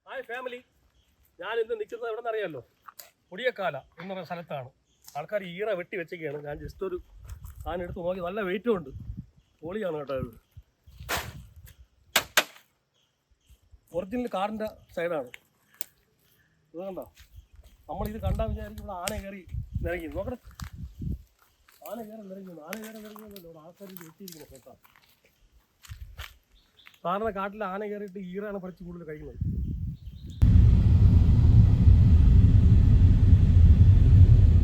Hi family, ഞാൻ ഇന്ന് നിൽക്കുന്നത് എവിടെ നിന്നറിയാമല്ലോ? പുടിയക്കാല എന്ന് പറയുന്ന സ്ഥലത്താണ്. ആൾക്കാർ ഈറ വെട്ടി വെച്ചൊക്കെയാണ്. ഞാൻ ജസ്റ്റ് ഒരു സാധനം എടുത്ത് നോക്കി, നല്ല വെയിറ്റും ഉണ്ട്. പൊളിയാണ് കേട്ടോ. ഇത് ഒറിജിനൽ കാറിൻ്റെ സൈഡാണ്. ഇത് കണ്ടോ? നമ്മളിത് കണ്ടാൽ വിചാരിക്കും ഇവിടെ ആന കയറി നിറങ്ങി. നോക്കട്ടെ, ആന കയറി നിറങ്ങുന്നു. ആന കയറി നിറങ്ങുന്നല്ലോ ഇവിടെ ആൾക്കാർ വെട്ടിയിരിക്കുന്നത് കേട്ടോ. സാധാരണ കാട്ടിൽ ആന കയറിയിട്ട് ഈറാണ് പറിച്ച് കൂടുതൽ കഴിക്കുന്നത്.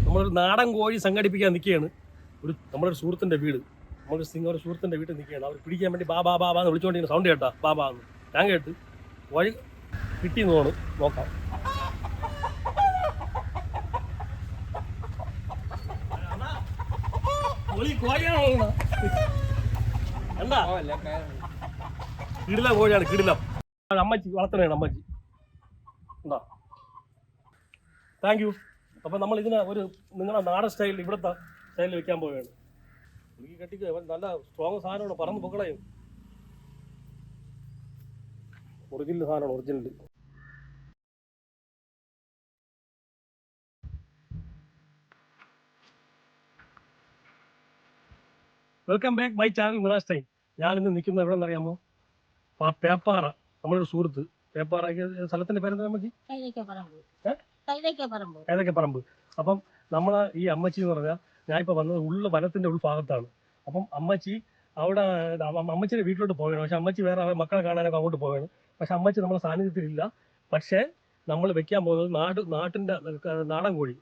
നമ്മളൊരു നാടൻ കോഴി സംഘടിപ്പിക്കാൻ നിൽക്കുകയാണ്. നമ്മളൊരു സുഹൃത്തിൻ്റെ വീട്, ഒരു സുഹൃത്തിൻ്റെ വീട്ടിൽ നിൽക്കുകയാണ്. അവർ പിടിക്കാൻ വേണ്ടി ബാബാ ബാബാ എന്ന് വിളിച്ചുകൊണ്ടിരിക്കുന്ന സൗണ്ട് കേട്ടാ, ബാബാ എന്ന്. ഞാൻ കേട്ട് വഴി കിട്ടിയെന്ന് തോന്നുന്നു. നോക്കാം. എന്താ കിടിലം കോഴിയാണ്, കിടിലം. അമ്മച്ചി വളർത്തണേണ്, അമ്മച്ചി. എന്താ, താങ്ക് യു. അപ്പം നമ്മൾ ഇതിനെ ഒരു നിങ്ങളുടെ നാടൻ സ്റ്റൈലിൽ, ഇവിടുത്തെ സ്റ്റൈലിൽ വെക്കാൻ പോവുകയാണ്. എനിക്ക് കെട്ടിക്ക് നല്ല സ്ട്രോങ് സാധനമാണ്, പറന്ന് പൊക്കളയും. ഒറിജിനൽ സാധനമാണ്, original. Welcome back my channel mirrors time. ഞാനിന്ന് നിൽക്കുന്നത് എവിടെ നിന്നറിയാമോ? പേപ്പാറ. നമ്മളൊരു സുഹൃത്ത് പേപ്പാറ, സ്ഥലത്തിന്റെ പേരെന്താ അമ്മച്ചി? ഏതൊക്കെപ്പറമ്പ്. അപ്പം നമ്മളെ ഈ അമ്മച്ചി എന്ന് പറഞ്ഞാൽ, ഞാനിപ്പോൾ വന്നത് വനത്തിന്റെ ഉൾഭാഗത്താണ്. അപ്പം അമ്മച്ചി അവിടെ അമ്മച്ചിയുടെ വീട്ടിലോട്ട് പോവുകയാണ്. പക്ഷെ അമ്മച്ചി വേറെ മക്കളെ കാണാനൊക്കെ അങ്ങോട്ട് പോവുകയാണ്. പക്ഷെ അമ്മച്ചി നമ്മളെ സാന്നിധ്യത്തിലില്ല. പക്ഷേ നമ്മൾ വെക്കാൻ പോകുന്നത് നാട്ടിന്റെ നാടൻ കോഴി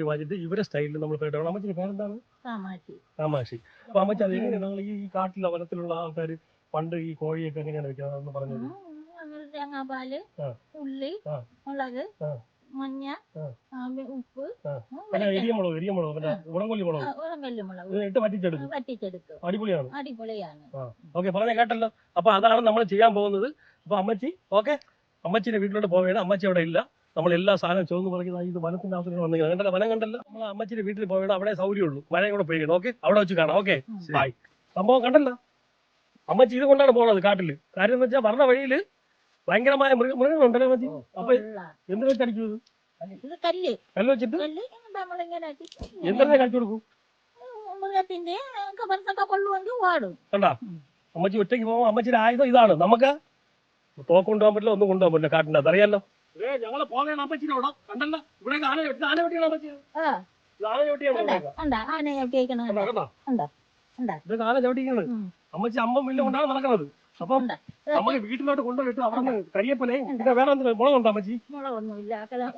വാങ്ങിയിട്ട് ഇവരെ സ്റ്റൈലിൽ നമ്മൾ കേട്ടോ. അമ്മച്ചിയുടെ പേരെന്താണ്? കാമാക്ഷി. അപ്പൊ അമ്മച്ചി അത് എങ്ങനെയാണ് നിങ്ങൾ ഈ കാട്ടിലെ വനത്തിലുള്ള ആൾക്കാർ പണ്ട് ഈ കോഴിയൊക്കെ എങ്ങനെയാണ് വെക്കാന്ന് പറഞ്ഞത്? തേങ്ങാപ്പാല്, ഉള്ളി, മുളക്, മഞ്ഞ, ഉപ്പ്, വറ്റിച്ചെടുക്കും. അടിപൊളിയാണ്. ഓക്കെ, പറഞ്ഞ കേട്ടല്ലോ. അപ്പൊ അതാണ് നമ്മൾ ചെയ്യാൻ പോകുന്നത്. അപ്പൊ അമ്മച്ചി അമ്മച്ചിയുടെ വീട്ടിലോട്ട് പോവുകയാണ്. അമ്മച്ചി അവിടെ ഇല്ല. നമ്മൾ എല്ലാ സാധനവും ചോദിച്ചു പറയുന്നത് ഇത് വനത്തിന്റെ ആവശ്യം വന്നില്ല. കണ്ടല്ലോ, വനം കണ്ടല്ലോ. നമ്മൾ അമ്മച്ചിയുടെ വീട്ടിൽ പോവുകയാണ്. അവിടെ സൗകര്യമുള്ളൂ. മഴയും കൂടെ പോയി. ഓക്കെ, അവിടെ വെച്ച് കാണാം. Okay, bye. സംഭവം കണ്ടല്ലോ. അമ്മച്ചി ഇത് കൊണ്ടാണ് പോകുന്നത് കാട്ടില്. കാര്യം എന്ന് വെച്ചാൽ പറഞ്ഞ വഴിയില് ഭയങ്കരമായ മൃഗങ്ങളുണ്ടല്ലോ അമ്മച്ചി. അപ്പൊ എന്ത് വെച്ചടിക്കും? കല്ല് വെച്ചിട്ട് എന്തെല്ലാം കളിച്ചു കൊടുക്കും? കണ്ടാ, അമ്മച്ചി ഒറ്റയ്ക്ക് പോകുമ്പോ അമ്മച്ചിയുടെ ആയുധം ഇതാണ്. നമുക്ക് തോക്ക് കൊണ്ടുപോകാൻ പറ്റില്ല, ഒന്നും കൊണ്ടുപോകാൻ പറ്റില്ല കാട്ടിൻ്റെ. അതറിയാലോ. ഞങ്ങള് പോകണം അമ്മച്ചിനോടോ. കണ്ടല്ലോ, ഇവിടെ ആന വെട്ടിയാണ് അമ്മച്ചി. ഇതൊക്കെ ആന ചവിട്ടിയാണ്. അമ്മച്ചി അമ്മ മില്ല കൊണ്ടാണ് നടക്കുന്നത്. അപ്പം നമുക്ക് വീട്ടിലോട്ട് കൊണ്ടുപോയിട്ട് അവിടെ കരിയപ്പലേ പിന്നെ വേറെ എന്തെങ്കിലും മുളകുണ്ടോ അമ്മച്ചി? മുളകൊന്നുമില്ല,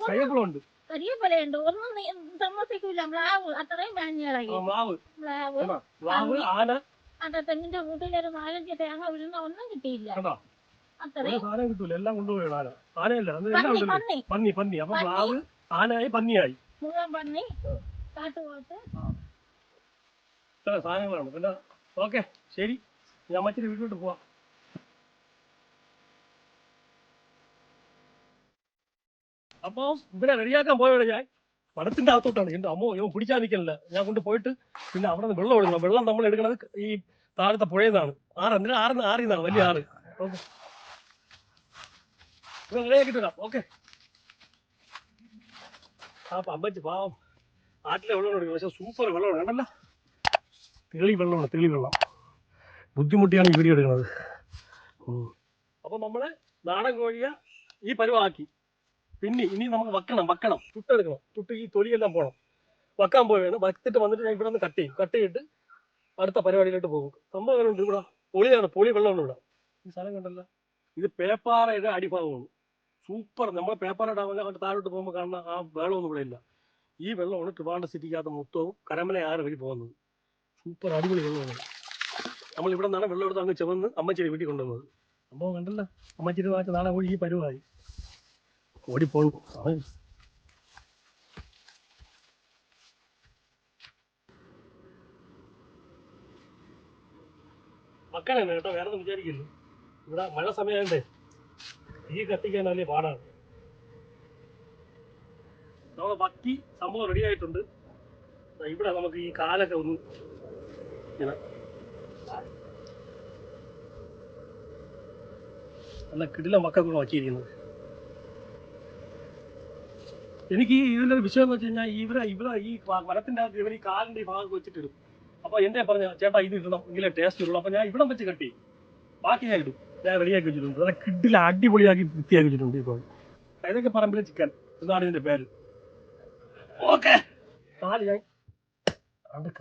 കരിയപ്പലുണ്ട്. കരിയപ്പലയുണ്ട്. ഒന്നും താമസിക്കൂല. പ്ലാവ് അത്രയും പ്ലാവ്, ആന. തെങ്ങിന്റെ വീട്ടിലൊരു 4-5 തേങ്ങ വീഴുന്ന ഒന്നും കിട്ടിയില്ല. അത്രയും സാധനം കിട്ടൂല, എല്ലാം കൊണ്ടുപോയി. ആനയല്ല, പന്നി. അപ്പൊ പ്ലാവ് ആനയായി, പന്നിയായി. മുഴുവൻ പന്നി, കാട്ടുപോത്ത്, ഇത്ര സാധനങ്ങളാണ്. പിന്നെ ഓക്കെ, ശരി, ഞാൻ അമ്മച്ചിന്റെ വീട്ടിലോട്ട് പോവാം. അപ്പൊ ഇവിടെ റെഡിയാക്കാൻ പോയവിടെ ഞാൻ വനത്തിന്റെ അകത്തോട്ടാണ്. എന്റെ അമ്മോ, ഇവൻ പിടിച്ചാൽ നിൽക്കണില്ല. ഞാൻ കൊണ്ട് പോയിട്ട് പിന്നെ അവിടെ നിന്ന് വെള്ളം എടുക്കണം. വെള്ളം നമ്മൾ എടുക്കുന്നത് ഈ താഴത്തെ പുഴയെന്നാണ്. ആറിന്നാണ്, വലിയ ആറ്. ഓക്കെ, റെഡിയാക്കിട്ട് വരാം. ഓക്കെ. അപ്പൊ അമ്മച്ചി പാവം ആറ്റിലെ വെള്ളം എടുക്കണം. പക്ഷെ സൂപ്പർ വെള്ളമാണ്, കണ്ടല്ലോ. തെളി വെള്ളം. ബുദ്ധിമുട്ടിയാണ് ഈ വീഡിയോ എടുക്കുന്നത്. അപ്പൊ നമ്മള് നാടൻ കോഴിയെ ഈ പരുവാക്കി. പിന്നെ ഇനി നമുക്ക് വക്കണം, ചുട്ടെടുക്കണം. ചുട്ട് ഈ തൊലിയെല്ലാം പോകണം. വക്കാൻ പോവുകയാണ്. വച്ചിട്ട് വന്നിട്ട് ഞാൻ ഇവിടെ നിന്ന് കട്ട് ചെയ്തിട്ട് അടുത്ത പരിപാടിയിലോട്ട് പോകും. സംഭവം ഉണ്ട് ഇവിടെ. പൊളി വെള്ളമാണ് ഇവിടെ. ഈ സ്ഥലം കണ്ടല്ലോ. ഇത് പേപ്പാറയുടെ അടിഭാഗമാണ്. സൂപ്പർ. നമ്മളെ പേപ്പാറയുടെ അങ്ങോട്ട് താഴോട്ട് പോകുമ്പോൾ കാണുന്ന ആ വെള്ളമൊന്നും ഇവിടെ ഇല്ല. ഈ വെള്ളമാണ് ട്രിവാൻഡ്രം സിറ്റിക്കകത്ത് മൊത്തവും കരമന ആറ് വഴി പോകുന്നത്. സൂപ്പർ അടിപൊളി വെള്ളമാണ്. നമ്മൾ ഇവിടെ നിന്നാണ് വെള്ളം എടുത്ത് അങ്ങ് ചെവന്ന് അമ്മച്ചിയുടെ വീട്ടിൽ കൊണ്ടുവന്നത്. സംഭവം കണ്ടല്ലോ. അമ്മച്ചിയുടെ വാച്ച് നാളെ കൂടി ഈ പരുവായി ഓടിപ്പോണു. മക്കളല്ലേ കേട്ടോ, വേറെ ഒന്നും വിചാരിക്കില്ല. ഇവിടെ മഴ സമയമാണ്ടേ തീ കത്തിക്കാൻ വലിയ പാടാണ്. നമ്മൾ വറ്റി സംഭവം റെഡി ആയിട്ടുണ്ട്. ഇവിടെ നമുക്ക് ഈ കാലൊക്കെ ഒന്ന് ഇങ്ങനെ നല്ല കിടില മക്കളൊക്കെ വച്ചിരിക്കുന്നത്. എനിക്ക് ഇതിലൊരു വിഷയം എന്ന് വെച്ച് കഴിഞ്ഞാൽ ഇവിടെ ഈ മരത്തിൻ്റെ അകത്ത് ഇവർ ഈ കാലിൻ്റെ ഈ ഭാഗം വെച്ചിട്ടിടും. അപ്പോൾ എൻ്റെ പറഞ്ഞ ചേട്ടാ ഇത് ഇടണം എങ്കിലേ ടേസ്റ്റ് ഉള്ളൂ. അപ്പോൾ ഞാൻ ഇവിടം വെച്ച് കട്ടി ബാക്കി ഞാൻ ഇടും. ഞാൻ റെഡിയാക്കി വെച്ചിട്ടുണ്ട്. നല്ല കിടില അടിപൊളിയാക്കി വൃത്തിയാക്കി വെച്ചിട്ടുണ്ട്. ഇപ്പോൾ ഇതൊക്കെ പറമ്പിലെ ചിക്കൻ എന്നാണ് ഇതിൻ്റെ പേര്. ഓക്കെ കാല് ഞാൻ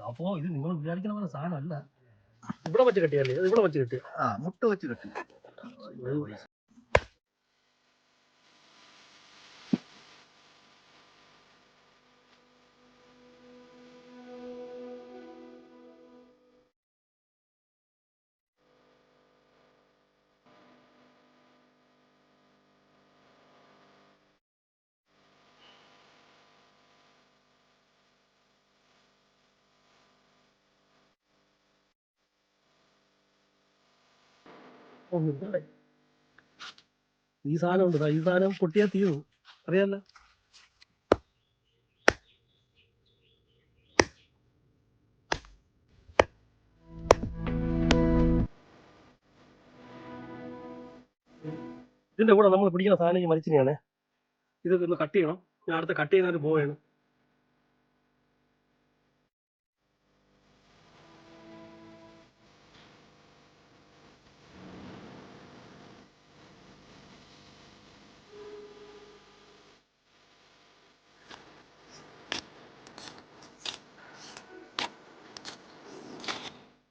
അപ്പോൾ ഇത് നിങ്ങൾ വിചാരിക്കുന്ന പോലെ സാധനമല്ല. ഇവിടെ വെച്ച് കെട്ടിയല്ലേ? ഇവിടെ വെച്ച് കെട്ടിയ മുട്ട വെച്ച് കെട്ടി. ഈ സാധനം ഉണ്ട്. ഈ സാധനം പൊട്ടിയാൽ തീർന്നു. അറിയാമല്ലോ. ഇതിൻ്റെ കൂടെ നമ്മൾ പിടിക്കുന്ന സാധനം ഈ മരിച്ചിനെയാണ്. ഇതൊക്കെ ഒന്ന് കട്ട് ചെയ്യണം. ഞാൻ അടുത്ത കട്ട് ചെയ്യുന്നതിന് പോവുകയാണ്.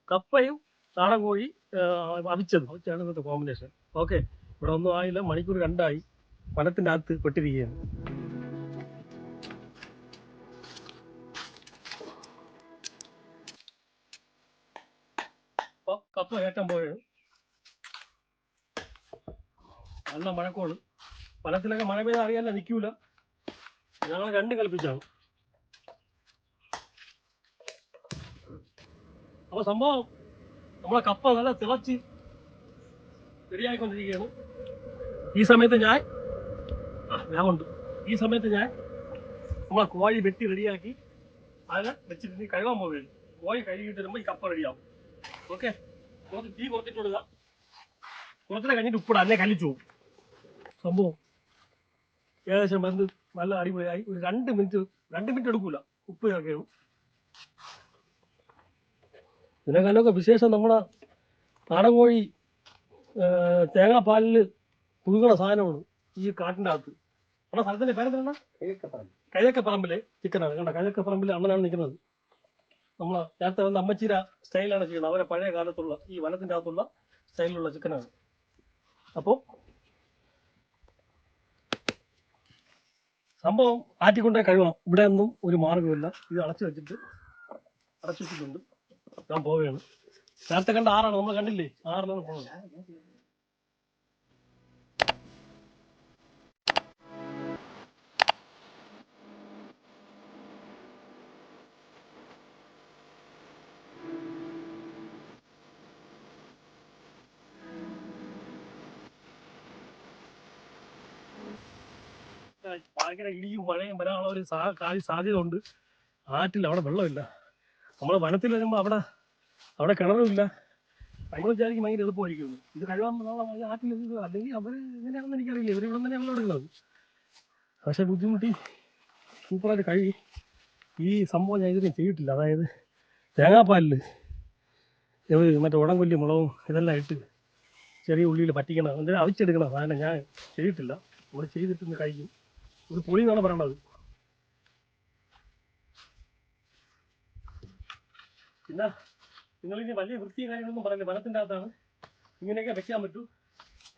കപ്പയും നാടൻ കോഴി അവിച്ചാണ് ഇന്നത്തെ കോമ്പിനേഷൻ. ഓക്കെ, ഇവിടെ ഒന്നും ആയില്ല. മണിക്കൂർ 2 ആയി. വനത്തിൻ്റെ അകത്ത് പെട്ടിരിക്കുകയാണ്. അപ്പോൾ കപ്പ കയറ്റാൻ പോവുകയാണ്. നല്ല മഴക്കോള്. വനത്തിലൊക്കെ മഴ പെയ്താൽ അറിയാല്ല, നിൽക്കൂല. ഞങ്ങൾ രണ്ടും കൽപ്പിച്ചാണ്. അപ്പോൾ സംഭവം നമ്മളെ കപ്പ നല്ല തിളച്ച് റെഡിയായിക്കൊണ്ടിരിക്കുകയാണ്. ഈ സമയത്ത് ഞാൻ നമ്മളെ കോഴി വെട്ടി റെഡിയാക്കി അതിനെ വെച്ചിട്ട് കഴുകാൻ പോവുകയാണ്. കോഴി കഴുകിയിട്ട് വരുമ്പോൾ ഈ കപ്പ റെഡിയാവും. ഓക്കെ, കുറച്ച് തീ കുറച്ചിട്ട് കൊടുക്കുക. കുറച്ചിട്ട് കഴിഞ്ഞിട്ട് ഉപ്പിടാം, അല്ലേ കല്ലിച്ചു പോകും. സംഭവം ഏകദേശം വന്ന് നല്ല അടിപൊളിയായി. ഒരു 2 മിനിറ്റ് എടുക്കൂല. ഉപ്പ് ചേർക്കണം. ഇതിനേക്കാളൊക്കെ വിശേഷം നമ്മുടെ നാടൻ കോഴി തേങ്ങാപ്പാലിൽ പുഴുകണ സാധനമാണ് ഈ കാട്ടിൻ്റെ അകത്ത്. നമ്മുടെ സ്ഥലത്തിൻ്റെ പേരെന്താണ്? കൈതക്കപ്പറമ്പിലെ ചിക്കനാണ്. കണ്ട, കൈതക്കപ്പറമ്പിലെ അണ്ണനാണ് നിൽക്കുന്നത്. നമ്മളെ നേരത്തെ വന്ന അമ്മച്ചീര സ്റ്റൈലാണ് ചെയ്യുന്നത്. അവരെ പഴയ കാലത്തുള്ള ഈ വനത്തിൻ്റെ അകത്തുള്ള സ്റ്റൈലിലുള്ള ചിക്കനാണ്. അപ്പോൾ സംഭവം ആറ്റിക്കൊണ്ടേ കഴിയണം. ഇവിടെ ഒന്നും ഒരു മാർഗമില്ല. ഇത് അടച്ചു വെച്ചിട്ടുണ്ട്. ഞാൻ പോവുകയാണ്. നേരത്തെ കണ്ട 6 നമ്മൾ കണ്ടില്ലേ? 6 പോകുന്നത്. ഭയങ്കര ഇടിയും മഴയും വരാനുള്ള ഒരു സാധ്യത ഉണ്ട്. ആറ്റിൽ അവിടെ വെള്ളമില്ല. നമ്മൾ വനത്തിൽ വരുമ്പോൾ അവിടെ കിണറുമില്ല. നമ്മൾ വിചാരിക്കും ഭയങ്കര എളുപ്പമായിരിക്കും. ഇത് കഴിവാൻ ആറ്റിൽ അല്ലെങ്കിൽ അവർ എങ്ങനെയാണെന്ന് എനിക്കറിയില്ല. ഇവർ ഇവിടെ തന്നെ വെള്ളം എടുക്കുന്നത്. പക്ഷെ ബുദ്ധിമുട്ടി സൂപ്പറായിട്ട് കഴുകി. ഈ സംഭവം ഞാൻ ഇതിനെ ചെയ്തിട്ടില്ല. അതായത് തേങ്ങാപ്പാലിൽ മറ്റേ ഉടംകൊല്ലി മുളകും ഇതെല്ലാം ഇട്ട് ചെറിയ ഉള്ളിയിൽ പറ്റിക്കണം, എന്തെങ്കിലും അവിച്ചെടുക്കണം. സാധനം ഞാൻ ചെയ്തിട്ടില്ല. നമ്മൾ ചെയ്തിട്ടൊന്ന് കഴിക്കും. ഇത് പൊളി എന്നാണ് പറയണത്. പിന്നെ നിങ്ങളിനി വലിയ വൃത്തിയും കാര്യങ്ങളൊന്നും പറയില്ല. വനത്തിൻ്റെ അകത്താണ്. ഇങ്ങനെയൊക്കെ വെക്കാൻ പറ്റൂ.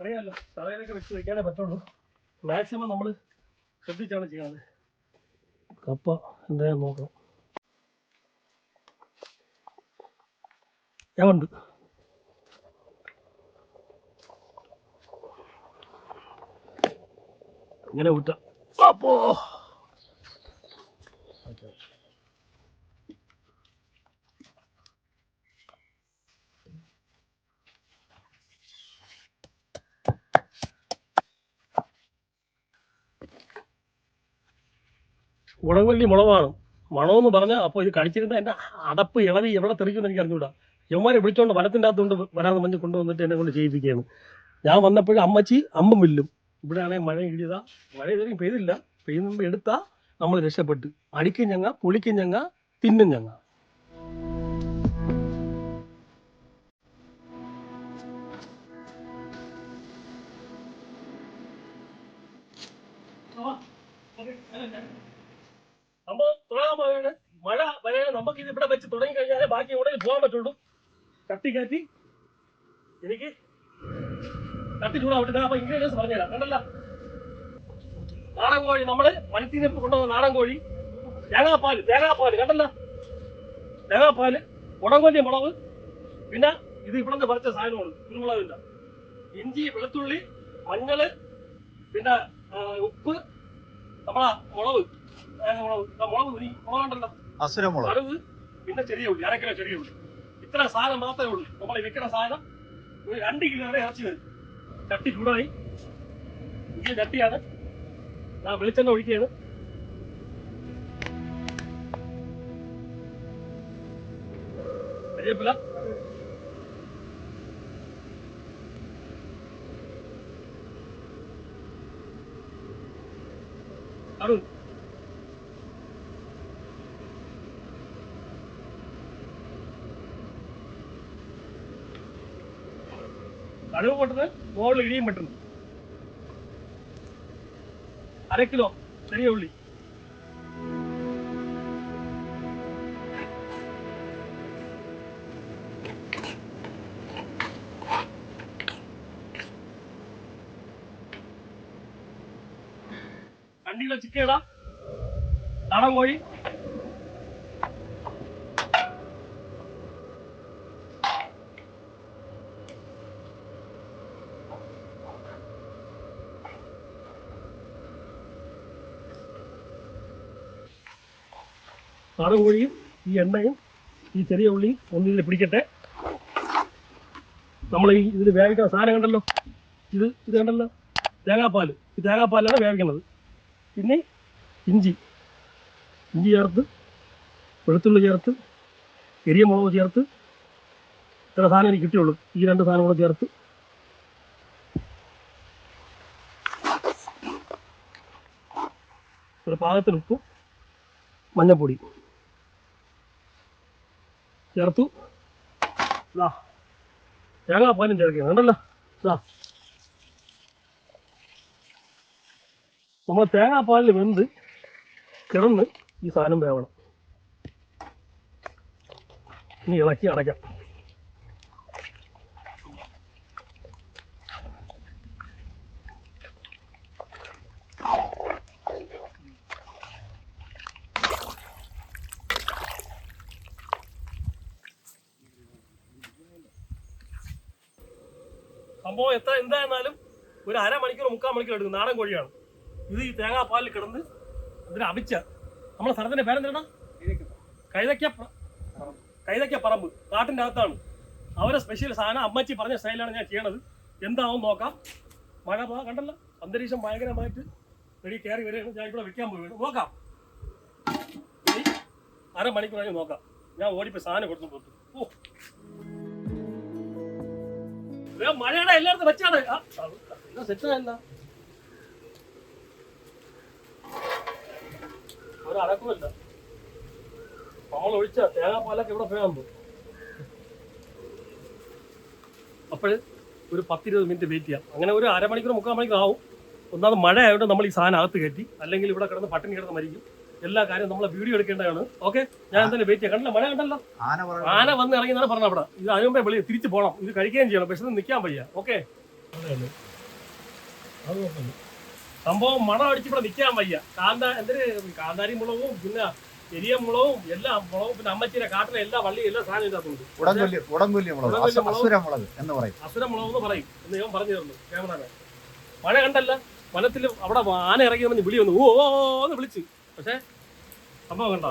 അറിയാമല്ലോ, തറയിലൊക്കെ വെച്ച് വെക്കാനേ പറ്റുള്ളൂ. മാക്സിമം നമ്മൾ ശ്രദ്ധിച്ചാണ് ചെയ്യുന്നത്. കപ്പ എന്തായാലും നോക്കണം. ഞാൻ ഉണ്ട്. ഇങ്ങനെ വിട്ട അപ്പോ ഉടംകൊല്ലി മുളകാണ്. മണമെന്ന് പറഞ്ഞാൽ അപ്പോൾ ഇത് കഴിച്ചിരുന്ന എൻ്റെ അടപ്പ് ഇളവി എവിടെ തെറിക്കുമെന്ന് എനിക്ക് അറിഞ്ഞൂടാ. യവന്മാരെ വിളിച്ചോണ്ട് വനത്തിൻ്റെ അകത്തുകൊണ്ട് വരാതെ മഞ്ഞ് കൊണ്ടുവന്നിട്ട് എന്നെ കൊണ്ട് ചെയ്യിപ്പിക്കുകയാണ്. ഞാൻ വന്നപ്പോഴും അമ്മച്ചി അമ്പം വില്ലും. ഇവിടെ ആണെങ്കിൽ മഴ ഇടിയതാ, മഴ ഇതുവരെയും പെയ്തില്ല. പെയ്യുമ്പോൾ എടുത്താ നമ്മൾ രക്ഷപ്പെട്ട്. അടിക്കും ഞങ്ങ, പുളിക്കും ഞങ്ങ, തിന്നും ഞങ്ങ. സംഭവം തുടങ്ങാൻ പോവുകയാണ്. മഴ വരെയാണ്. നമുക്ക് ഇത് ഇവിടെ വെച്ച് തുടങ്ങി കഴിഞ്ഞാലേ ബാക്കി എവിടെയും പോകാൻ പറ്റുള്ളൂ. കത്തി കയറ്റി എനിക്ക് കത്തി ചൂടാവട്ടെ. അപ്പൊ ഇൻഗ്രീഡിയൻസ് പറഞ്ഞുതരാം. കണ്ടല്ലോ, നാടൻ കോഴി, നമ്മള് വനത്തിൽ നിന്ന് കൊണ്ടുവന്ന നാടൻ കോഴി, തേങ്ങാപ്പാല് കണ്ടല്ലോ, തേങ്ങാപ്പാല്, ഉടങ്കൊല്ലി മുളക്, പിന്നെ ഇത് ഇവിടെ നിന്ന് പറിച്ച സാധനമാണ് കുരുമുളകില്ല, ഇഞ്ചി, വെളുത്തുള്ളി, മഞ്ഞള്, പിന്നെ ഉപ്പ്, നമ്മളെ മുളക് മുളകുണ്ടല്ലോ, കടുക്, പിന്നെ ചെറിയ ഉള്ളി, 1/2 കിലോ ചെറിയ ഉള്ളി. ഇത്ര സാധനം മാത്രമേ ഉള്ളൂ. നമ്മൾ വെക്കുന്ന സാധനം ഒരു 2 കിലോ വരെ ഇറച്ചി വരും. ചട്ടി ചൂടായി. ഈ ചട്ടിയാണ്. ഞാൻ വെളിച്ചെണ്ണ ഒഴിക്കുകയാണ്. കരിവേപ്പില, കടുക്, കടുക് പൊട്ടുന്നത് മുകളിൽ ഇടിയും പെട്ടുന്നു. 1/2 കിലോ ചെറിയ ഉള്ളി, കിലോ ചിക്കൻ ഇടാം, നാടൻ കോഴി, നാടൻ കോഴിയും ഈ എണ്ണയും ഈ ചെറിയ ഉള്ളിയും ഒന്നിൽ പിടിക്കട്ടെ. നമ്മൾ ഈ ഇതിൽ വേവിക്കുന്ന സാധനം കണ്ടല്ലോ, ഇത് കണ്ടല്ലോ, തേങ്ങാപ്പാൽ. ഈ തേങ്ങാപ്പാലാണ് വേവിക്കുന്നത്. പിന്നെ ഇഞ്ചി ചേർത്ത്, വെളുത്തുള്ളി ചേർത്ത്, എരിയ മുളക് ചേർത്ത്, ഇത്ര സാധനം എനിക്ക് കിട്ടിയുള്ളൂ. ഈ 2 സാധനം കൂടെ ചേർത്ത് ഒരു പാകത്തിന് ഉപ്പും മഞ്ഞപ്പൊടി ചേർത്തു. തേങ്ങാപ്പാലും ചേർക്കുകയാണ്. കണ്ടല്ലോ, നമ്മൾ തേങ്ങാപ്പാലിൽ വെന്ത് കിടന്ന് ഈ സാധനം വേവണം. ഇനി ഇളക്കി അടയ്ക്കാം. സംഭവം എന്തായിരുന്നാലും ഒരു 1/2 മണിക്കൂർ 3/4 മണിക്കൂർ എടുക്കും. നാടൻ കോഴിയാണ് ഇത്. ഈ തേങ്ങാപ്പാലിൽ കിടന്ന് ഇതിനെ അവിച്ച, നമ്മളെ സ്ഥലത്തിന്റെ പേരെന്താണ്? കൈതക്ക പറമ്പ്, കാട്ടിൻ്റെ അകത്താണ്. അവരെ സ്പെഷ്യൽ സാധനം. അമ്മച്ചി പറഞ്ഞ സ്റ്റൈലാണ് ഞാൻ ചെയ്യണത്. എന്താവും നോക്കാം. മഴ കണ്ടല്ലോ, അന്തരീക്ഷം ഭയങ്കരമായിട്ട് വെടി കയറി വരികയാണ്. ഞാൻ ഇവിടെ വെക്കാൻ പോയി നോക്കാം. ഇനി 1/2 മണിക്കൂർ കഴിഞ്ഞ് നോക്കാം. ഞാൻ ഓടിപ്പോയി സാധനം കൊടുത്തു പോട്ടു. മഴയുടെ എല്ലായിടത്തും വെച്ചാണ് സെറ്റായല്ല. ഒരടക്കമില്ല. നമ്മൾ ഒഴിച്ച തേങ്ങാപ്പാലൊക്കെ ഇവിടെ പോയാൻ പോകും. അപ്പോൾ ഒരു 10-20 മിനിറ്റ് വെയിറ്റ് ചെയ്യാം. അങ്ങനെ ഒരു 1/2 മണിക്കൂർ 3/4 മണിക്കൂർ ആവും. ഒന്നാമത് മഴ ആയതുകൊണ്ട് നമ്മൾ ഈ സാധനം അകത്ത് കയറ്റി, അല്ലെങ്കിൽ ഇവിടെ കിടന്ന് പട്ടിണി കിടന്ന് മരിക്കും. എല്ലാ കാര്യം നമ്മളെ വീഡിയോ എടുക്കേണ്ടതാണ്. ഓക്കെ, ഞാൻ എന്തായാലും വെയിറ്റ് ചെയ്യാം. കണ്ടല്ലോ, മഴ കണ്ടല്ലോ, ആന വന്ന് ഇറങ്ങിയെന്നാണ് പറഞ്ഞ. അവിടെ ഇത് അതിന് മുമ്പേ വെളിയിൽ തിരിച്ചു പോകണം. ഇത് കഴിക്കുകയും ചെയ്യണം. പക്ഷെ നിൽക്കാൻ വയ്യ. ഓക്കെ, സംഭവം മണം അടിച്ച് ഇവിടെ നിൽക്കാൻ വയ്യ. കാന്താരി മുളകും, പിന്നെ എരിയ മുളകും, എല്ലാ മുളകും, പിന്നെ അമ്മച്ചിയുടെ കാട്ടിലെ എല്ലാ വള്ളിയും എല്ലാ സാധനം ഇതിനകത്തുണ്ട്. അസുര മുളക് എന്ന് പറയും എന്ന് ഞാൻ പറഞ്ഞു തരുന്നു ക്യാമറമാൻ. മഴ കണ്ടല്ല, വനത്തിൽ അവിടെ ആന ഇറങ്ങി വന്ന് വിളി വന്നു, ഓന്ന് വിളിച്ച്. പക്ഷെ സംഭവം കണ്ട,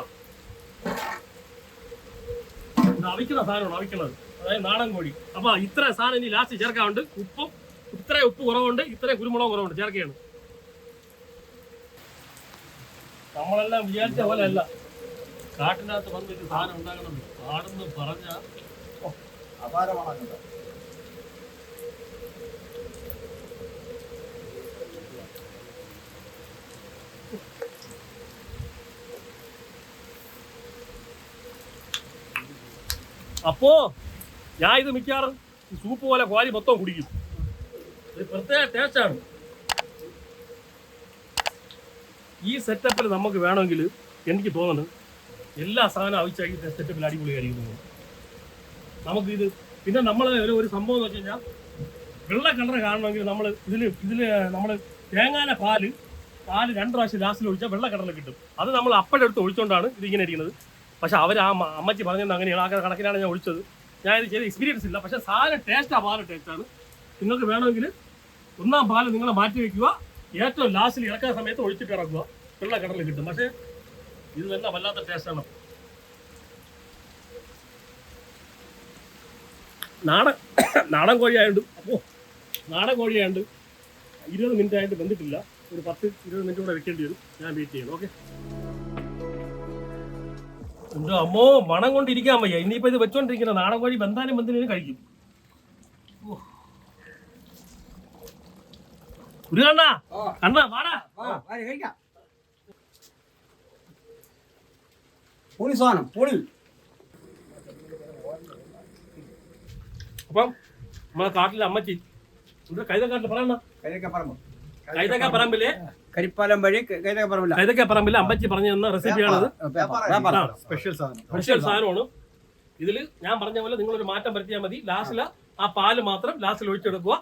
അവിക്കുന്ന സാധനമാണ് അവിക്കുന്നത്. അതായത് നാടൻ കോഴി. അപ്പൊ ഇത്ര സാധനം ഇനി ലാസ്റ്റ് ചേർക്കാറുണ്ട്. ഇത്രയും ഉപ്പ് കുറവുണ്ട്, ഇത്രയും കുരുമുളക് കുറവുണ്ട്, ചേർക്കുകയാണ്. നമ്മളെല്ലാം വിചാരിച്ച പോലെ അല്ല. കാട്ടിനകത്ത് വന്നിട്ട് സാധനം ഉണ്ടാകണം. കാടെന്ന് പറഞ്ഞ അപാരമാണ്. അപ്പോ ഞാൻ ഇത് മിക്കാറും ഈ സൂപ്പ് പോലെ കോരി മൊത്തം കുടിക്കും. ഒരു പ്രത്യേക ടേസ്റ്റാണ്. ഈ സെറ്റപ്പിൽ നമുക്ക് വേണമെങ്കിൽ എനിക്ക് തോന്നുന്നു എല്ലാ സാധനവും ആവശ്യമായി സെറ്റപ്പിൽ അടിപൊളിയായിരിക്കും. നമുക്കിത് പിന്നെ നമ്മൾ ഒരു സംഭവം എന്ന് വെച്ച് കഴിഞ്ഞാൽ വെള്ള കളർ കാണണമെങ്കിൽ നമ്മൾ ഇതിൽ നമ്മൾ തേങ്ങാന പാല് 2 പ്രാവശ്യം ലാസ്റ്റിൽ ഒഴിച്ചാൽ വെള്ള കളറിൽ കിട്ടും. അത് നമ്മൾ അപ്പോഴെടുത്ത് ഒഴിച്ചുകൊണ്ടാണ് ഇതിങ്ങനെ ഇരിക്കുന്നത്. പക്ഷെ അവർ ആ അമ്മച്ചി പറഞ്ഞത് അങ്ങനെയാണ്, ആ കണക്കിനാണ് ഞാൻ ഒഴിച്ചത്. ഞാൻ ഇത് ചെയ്ത എക്സ്പീരിയൻസ് ഇല്ല. പക്ഷെ സാധനം ടേസ്റ്റാണ്, പാല് ടേസ്റ്റാണ്. നിങ്ങൾക്ക് വേണമെങ്കിൽ 1ാം പാല് നിങ്ങൾ മാറ്റി വയ്ക്കുക, ഏറ്റവും ലാസ്റ്റിൽ ഇറക്കുന്ന സമയത്ത് ഒഴിച്ചിട്ട് ഇറക്കുക, വെള്ള കളറിൽ കിട്ടും. പക്ഷേ ഇത് തന്നെ വല്ലാത്ത ടേസ്റ്റാണ്. നാടൻ കോഴിയായതുകൊണ്ട് നാടൻ കോഴിയായതുകൊണ്ട് 20 മിനിറ്റ് ആയിട്ട് വെന്തിട്ടില്ല. ഒരു 10-20 മിനിറ്റ് കൂടെ വെക്കേണ്ടി വരും. ഞാൻ വെയിറ്റ് ചെയ്യണം. ഓക്കെ. എന്തോ അമ്മോ മണം കൊണ്ടിരിക്കാൻ വയ്യ. ഇനിയിപ്പോൾ ഇത് വെച്ചോണ്ടിരിക്കുന്ന നാടൻ കോഴി വെന്താനും കഴിക്കും. ഒരു കണ്ണാ വാടാ. അപ്പം നമ്മളെ കാട്ടിലെ അമ്മച്ചി കൈതക്കാട്ടിൽ പറയണ കൈതക്കപ്പറമ്പിലെ കരിപ്പാലം വഴി കൈതക്കപ്പറമ്പിലെ അമ്മച്ചി പറഞ്ഞു തന്ന റെസിപ്പിയാണത്. സ്പെഷ്യൽ സാധനമാണ്. ഇതിൽ ഞാൻ പറഞ്ഞ പോലെ നിങ്ങളൊരു മാറ്റം വരുത്തിയാൽ മതി. ലാസ്റ്റിൽ ആ പാല് മാത്രം ലാസ്റ്റിൽ ഒഴിച്ചെടുക്കുക.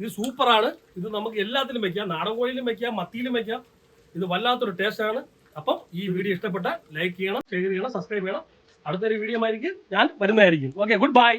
ഇത് സൂപ്പറാണ്. ഇത് നമുക്ക് എല്ലാത്തിലും വെക്കാം, നാടൻ കോഴിയിലും വെക്കാം, മത്തിയിലും വെക്കാം. ഇത് വല്ലാത്തൊരു ടേസ്റ്റാണ്. അപ്പം ഈ വീഡിയോ ഇഷ്ടപ്പെട്ട ലൈക്ക് ചെയ്യണം, ഷെയർ ചെയ്യണം, സബ്സ്ക്രൈബ് ചെയ്യണം. അടുത്തൊരു വീഡിയോ ആയിരിക്കും ഞാൻ വരുന്നതായിരിക്കും. Okay, good bye.